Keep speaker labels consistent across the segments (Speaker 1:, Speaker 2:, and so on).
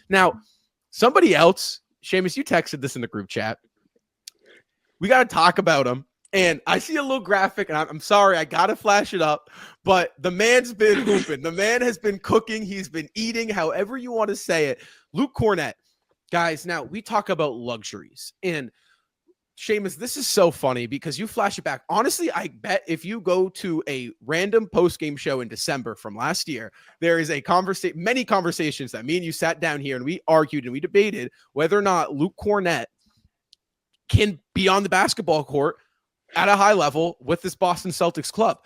Speaker 1: Now, somebody else, Seamus, you texted this in the group chat. We got to talk about him. And I see a little graphic, and I'm sorry, I got to flash it up, but the man's been hooping. The man has been cooking. He's been eating, however you want to say it. Luke Kornet. Guys, now we talk about luxuries. And Seamus, this is so funny because you flash it back. Honestly, I bet if you go to a random post-game show in December from last year, there is many conversations that me and you sat down here and we argued and we debated whether or not Luke Kornet can be on the basketball court at a high level with this Boston Celtics club.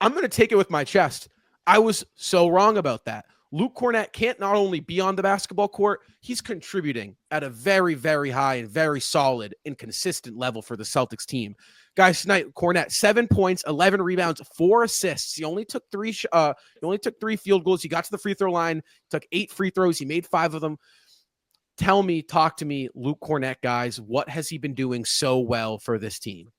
Speaker 1: I'm going to take it with my chest. I was so wrong about that. Luke Kornet can't not only be on the basketball court, he's contributing at a very, very high and very solid and consistent level for the Celtics team. Guys, tonight, Kornet, 7 points, 11 rebounds, 4 assists. He only took 3 field goals. He got to the free throw line, took 8 free throws. He made 5 of them. Talk to me, Luke Kornet, guys. What has he been doing so well for this team?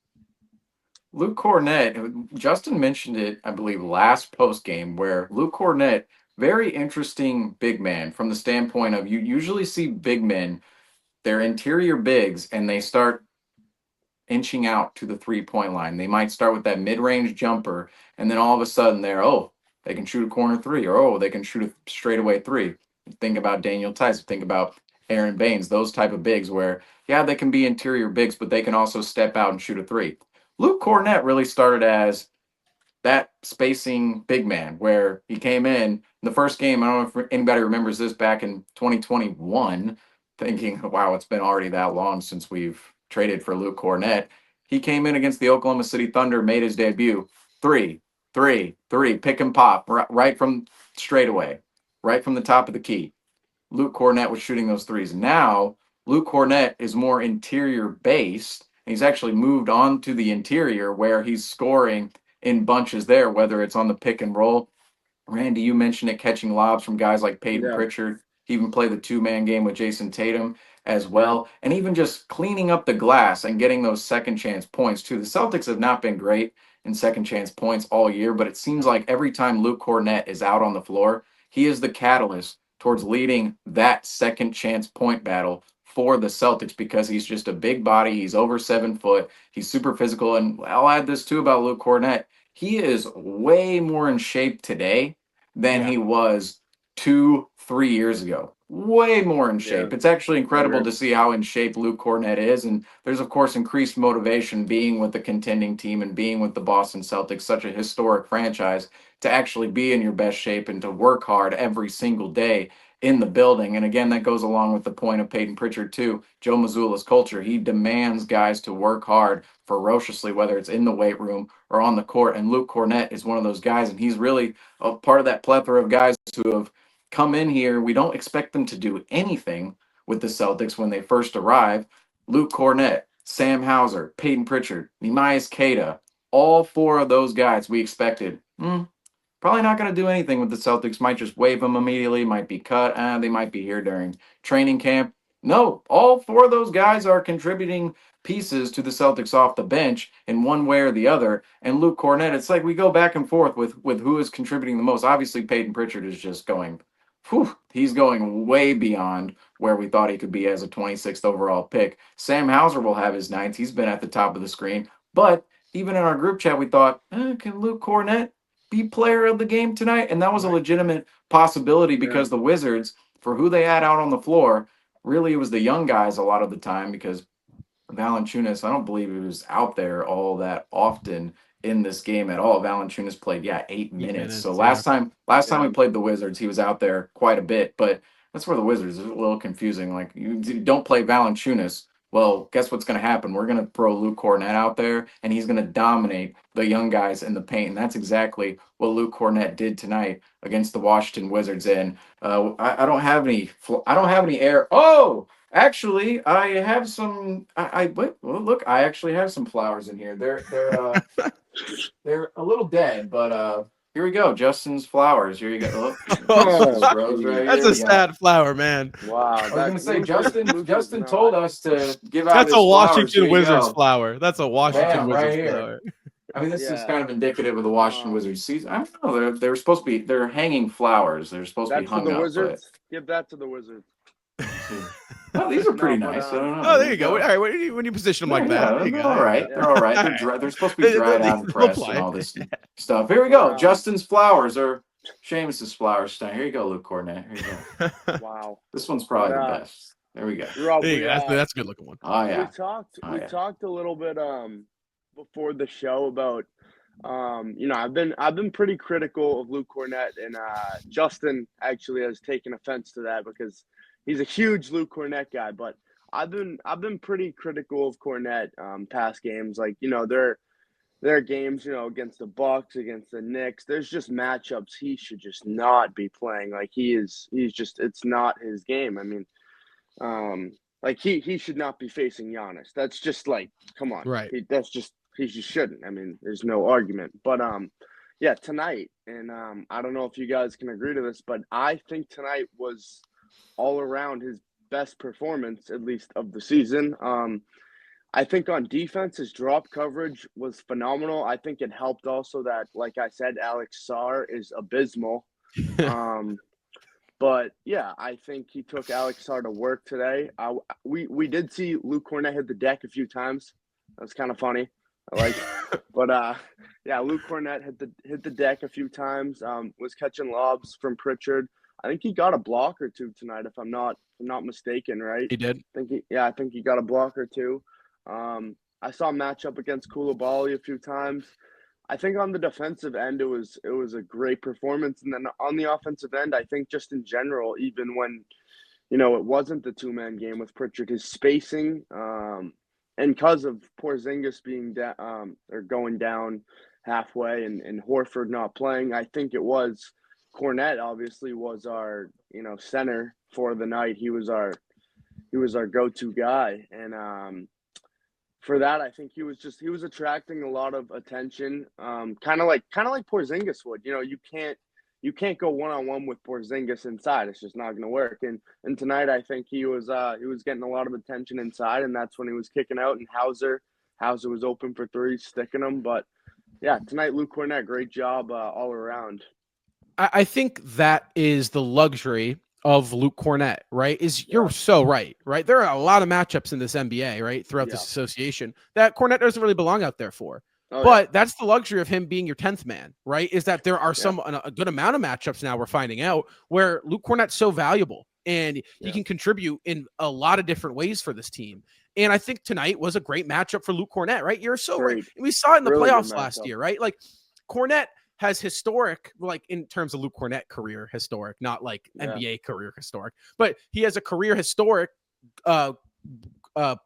Speaker 2: Luke Kornet, Justin mentioned it, I believe, last post game, where Luke Kornet, very interesting big man from the standpoint of you usually see big men, they're interior bigs, and they start inching out to the 3-point line. They might start with that mid-range jumper, and then all of a sudden they can shoot a corner 3, or they can shoot a straightaway 3. Think about Daniel Tice, think about Aaron Baines, those type of bigs where, yeah, they can be interior bigs, but they can also step out and shoot a 3. Luke Kornet really started as that spacing big man where he came in the first game. I don't know if anybody remembers this back in 2021, thinking, wow, it's been already that long since we've traded for Luke Kornet. He came in against the Oklahoma City Thunder, made his debut. 3, pick and pop, right from straightaway, right from the top of the key. Luke Kornet was shooting those 3s. Now, Luke Kornet is more interior based. He's actually moved on to the interior where he's scoring in bunches there, whether it's on the pick and roll. Randy, you mentioned it, catching lobs from guys like Peyton Pritchard. He even played the 2-man game with Jason Tatum as well. And even just cleaning up the glass and getting those second chance points too. The Celtics have not been great in second chance points all year, but it seems like every time Luke Kornet is out on the floor, he is the catalyst towards leading that second chance point battle for the Celtics because he's just a big body. He's over 7 foot. He's super physical. And I'll add this too about Luke Kornet. He is way more in shape today than he was 2-3 years ago. Way more in shape. Yeah. It's actually incredible to see how in shape Luke Kornet is. And there's, of course, increased motivation being with the contending team and being with the Boston Celtics, such a historic franchise, to actually be in your best shape and to work hard every single day in the building. And again, that goes along with the point of Peyton Pritchard too. Joe Mazzulla's culture. He demands guys to work hard ferociously, whether it's in the weight room or on the court. And Luke Kornet is one of those guys, and he's really a part of that plethora of guys who have come in here. We don't expect them to do anything with the Celtics when they first arrive. Luke Kornet, Sam Hauser, Peyton Pritchard, Neemias Queta, all 4 of those guys we expected. Probably not going to do anything with the Celtics. Might just waive them immediately. Might be cut. They might be here during training camp. No, all 4 of those guys are contributing pieces to the Celtics off the bench in one way or the other. And Luke Kornet, it's like we go back and forth with who is contributing the most. Obviously, Peyton Pritchard is just going, he's going way beyond where we thought he could be as a 26th overall pick. Sam Hauser will have his nights. He's been at the top of the screen. But even in our group chat, we thought, can Luke Kornet be player of the game tonight? And that was a legitimate possibility because the Wizards, for who they had out on the floor, really it was the young guys a lot of the time because Valanciunas, I don't believe he was out there all that often in this game at all. Valanciunas played 8 minutes. So last time we played the Wizards, he was out there quite a bit, but that's where the Wizards is a little confusing. Like, you don't play Valanciunas, well, guess what's going to happen? We're going to throw Luke Kornet out there, and he's going to dominate the young guys in the paint. And that's exactly what Luke Kornet did tonight against the Washington Wizards. And I don't have any air. Oh, actually, I have some. Look, I actually have some flowers in here. They're a little dead, but here we go. Justin's flowers. Here you go.
Speaker 1: That's a sad flower, man.
Speaker 3: Wow.
Speaker 2: I was going to say, Justin told us to give out
Speaker 1: That's
Speaker 2: his
Speaker 1: a Washington
Speaker 2: flowers.
Speaker 1: Wizards flower. That's a Washington
Speaker 2: Bam,
Speaker 1: Wizards
Speaker 2: right
Speaker 1: flower.
Speaker 2: I mean, this is
Speaker 3: Yeah.
Speaker 2: kind of indicative of the Washington Wizards season. I don't know. They were supposed to be. They're hanging flowers. They're supposed to be
Speaker 3: That's to
Speaker 2: hung
Speaker 3: the
Speaker 2: up. But
Speaker 3: Wizards. Give that to the Wizards.
Speaker 2: oh, these are pretty
Speaker 3: No, but,
Speaker 2: nice. I don't know.
Speaker 1: Oh, there you go. All right, when you position them like that, there you
Speaker 2: they're
Speaker 1: go.
Speaker 2: all right.
Speaker 3: Yeah.
Speaker 2: They're all right.
Speaker 1: All
Speaker 2: They're
Speaker 1: right.
Speaker 2: dry. They're supposed to be dried out and
Speaker 1: They'll
Speaker 2: pressed
Speaker 1: play.
Speaker 2: and all this stuff. Here we go.
Speaker 3: But,
Speaker 2: Justin's flowers are Seamus's flowers tonight. Here you go, Luke Kornet. Here you go.
Speaker 3: wow.
Speaker 2: This one's probably
Speaker 3: But,
Speaker 2: the best. There we go.
Speaker 3: Rob,
Speaker 1: There you go. That's a good looking one.
Speaker 2: Oh yeah.
Speaker 3: We talked a little bit before the show about I've been pretty critical of Luke Kornet, and Justin actually has taken offense to that because he's a huge Luke Kornet guy. But I've been pretty critical of Kornet past games. Like, there are games, against the Bucks, against the Knicks. There's just matchups he should just not be playing. Like, he's just, it's not his game. I mean, like he should not be facing Giannis. That's just like, come on.
Speaker 1: Right.
Speaker 3: He just shouldn't. I mean, there's no argument. But yeah, tonight, and I don't know if you guys can agree to this, but I think tonight was all around his best performance, at least of the season. I think on defense, his drop coverage was phenomenal. I think it helped also that, like I said, Alex Sarr is abysmal. But yeah, I think he took Alex Sarr to work today. We did see Luke Kornet hit the deck a few times. That was kind of funny. But yeah, Luke Kornet hit the deck a few times. Was catching lobs from Pritchard. I think he got a block or two tonight, if I'm not mistaken. Right?
Speaker 1: He did.
Speaker 3: I think he got a block or two. I saw a matchup against Koulibaly a few times. I think on the defensive end, it was a great performance, and then on the offensive end, I think just in general, even when it wasn't the 2-man game with Pritchard, his spacing, and because of Porzingis being or going down halfway, and Horford not playing, I think it was Kornet. Obviously, was our center for the night. He was our go-to guy, and for that, I think he was attracting a lot of attention, kind of like Porzingis would. You can't go one-on-one with Porzingis inside. It's just not going to work. And tonight, I think he was getting a lot of attention inside, and that's when he was kicking out. And Hauser was open for three, sticking them. But yeah, tonight, Luke Kornet, great job all around.
Speaker 1: I think that is the luxury of Luke Kornet, right? You're so right? There are a lot of matchups in this NBA, right, throughout this association that Kornet doesn't really belong out there for. But that's the luxury of him being your 10th man, right? Is that there are a good amount of matchups now we're finding out where Luke Kornet's so valuable and he can contribute in a lot of different ways for this team. And I think tonight was a great matchup for Luke Kornet, right? You're so right. We saw it in the playoffs last year, right? Like Kornet has historic, like in terms of Luke Kornet career historic, not like NBA career historic, but he has a career historic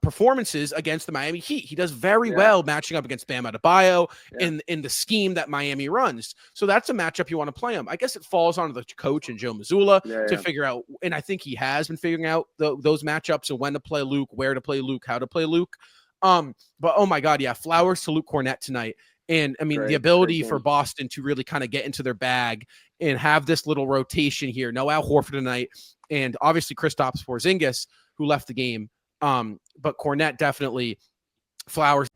Speaker 1: performances against the Miami Heat. He does very well matching up against Bam Adebayo in the scheme that Miami runs. So that's a matchup you want to play him. I guess it falls on the coach and Joe Mazzulla to figure out, and I think he has been figuring out those matchups and when to play Luke, where to play Luke, how to play Luke. But oh my God, flowers to Luke Kornet tonight. And I mean, the ability for Boston to really kind of get into their bag and have this little rotation here. No Al Horford tonight, and obviously Kristaps Porzingis, who left the game. But Kornet definitely flowers.